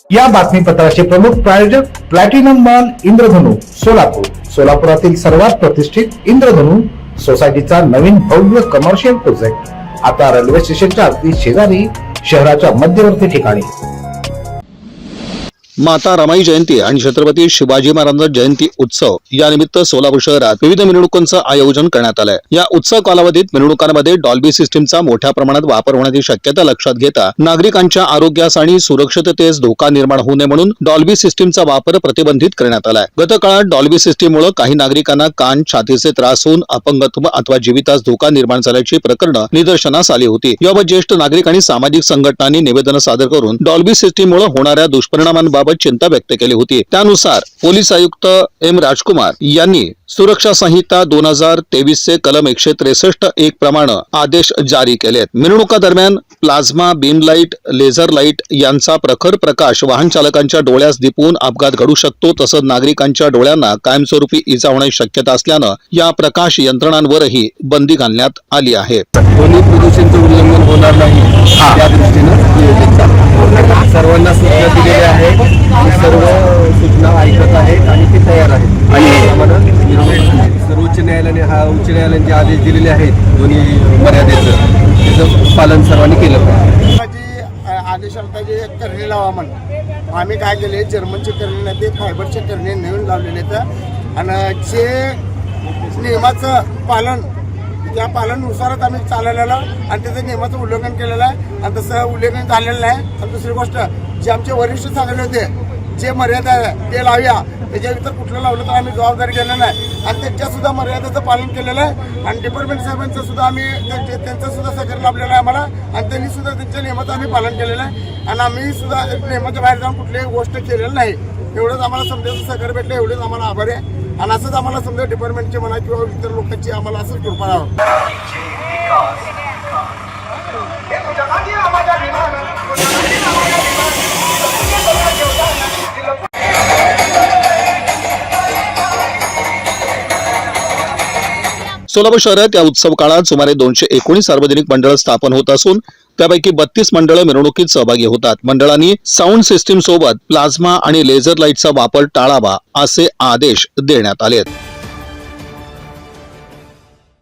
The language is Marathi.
या बातमीपत्राचे प्रमुख प्रायोजक प्लॅटिनम मॉल इंद्रधनु सोलापूर। सोलापुरातील सर्वात प्रतिष्ठित इंद्रधनु सोसायटीचा नवीन भव्य कमर्शियल प्रोजेक्ट आता रेल्वे स्टेशनच्या अगदी शेजारी शहराच्या मध्यवर्ती ठिकाणी। माता रमाई जयंती आणि छत्रपती शिवाजी महाराज जयंती उत्सव या निमित्त सोलापूर शहरात विविध मिरवणुकांचं आयोजन करण्यात आलंय। या उत्सव कालावधीत मिरवणुकांमध्ये डॉल्बी सिस्टीमचा मोठ्या प्रमाणात वापर होण्याची शक्यता लक्षात घेता नागरिकांच्या आरोग्यास आणि सुरक्षिततेस धोका निर्माण होऊ नये म्हणून डॉल्बी सिस्टीमचा वापर प्रतिबंधित करण्यात आलाय। गत काळात डॉल्बी सिस्टीममुळे काही नागरिकांना कान छातीचे त्रास होऊन अपंगत्व अथवा जीवितास धोका निर्माण झाल्याची प्रकरणं निदर्शनास आली होती। याबाबत ज्येष्ठ नागरिक आणि सामाजिक संघटनांनी निवेदन सादर करून डॉल्बी सिस्टीममुळे होणाऱ्या दुष्परिणामांबाबत चिंता व्यक्त केली होती। त्यानुसार पोलीस आयुक्त एम राजकुमार यांनी सुरक्षा संहिता 2023 चे कलम 163(1) प्रमाणे आदेश जारी केलेत। मिरवणुका दरम्यान plasma, beam light, laser light यांचा प्रखर प्रकाश वाहन चालकांच्या डोळ्यास दिपून अपघात घडू शकतो। तसंच नागरिकांच्या डोळ्यांना कायमस्वरूपी इजा होण्याची शक्यता असल्यानं या प्रकाश यंत्रणांवरही बंदी घालण्यात आली आहे। ध्वनी प्रदूषणाचं उल्लंघन होणार नाही या दृष्टीने सर्वांना सूचना दिलेल्या आहेत। सर्व सूचना ऐकत आहेत आणि ते तयार आहेत आणि सर्वोच्च न्यायालयाने जे आदेश दिलेले आहेत दोन्ही मर्यादेचं त्याचं पालन सर्वांनी केलं पाहिजे। आदेशाला जे करणे लावा म्हणून आम्ही काय केले, जर्मनचे करणे नाही ते फायबरचे करणे नवीन लावलेले आहेत आणि जे नियमाचं पालन त्या पालनानुसारच आम्ही चाललेलं आणि त्याचं नियमाचं उल्लंघन केलेलं आहे आणि तसं उल्लंघन झालेलं नाही। आणि दुसरी गोष्ट जे आमचे वरिष्ठ सांगले होते जे मर्यादा आहे ते लावूया, त्याच्या इतर कुठलं लावलं तर आम्ही जबाबदारी घेणार नाही आणि त्यांच्या सुद्धा मर्यादेचं पालन केलेलं आहे आणि डिपार्टमेंट साहेबांचं सुद्धा आम्ही त्यांचं सुद्धा सहकार्य लाभलेलं आहे आम्हाला आणि त्यांनी सुद्धा त्यांच्या नियमाचं आम्ही पालन केलेलं आहे आणि आम्ही सुद्धा नियमाच्या बाहेर जाऊन कुठलीही गोष्ट केलेली नाही। एवढंच आम्हाला समजायचं सहकार्य भेटलं, एवढंच आम्हाला आभार आहे आणि असंच आम्हाला समजा डिपार्टमेंटचे म्हणा किंवा इतर लोकांची आम्हाला असंच कृपा राहावं। सोलापूर शहरात या उत्सव काळात सुमारे 219 सार्वजनिक मंडळ स्थापन होत असून त्यापैकी 32 मंडळ मिरवणुकीत सहभागी होतात। मंडळांनी साऊंड सिस्टीम सोबत प्लाझ्मा आणि लेझर लाईटचा वापर टाळावा असे आदेश देण्यात आले आहेत।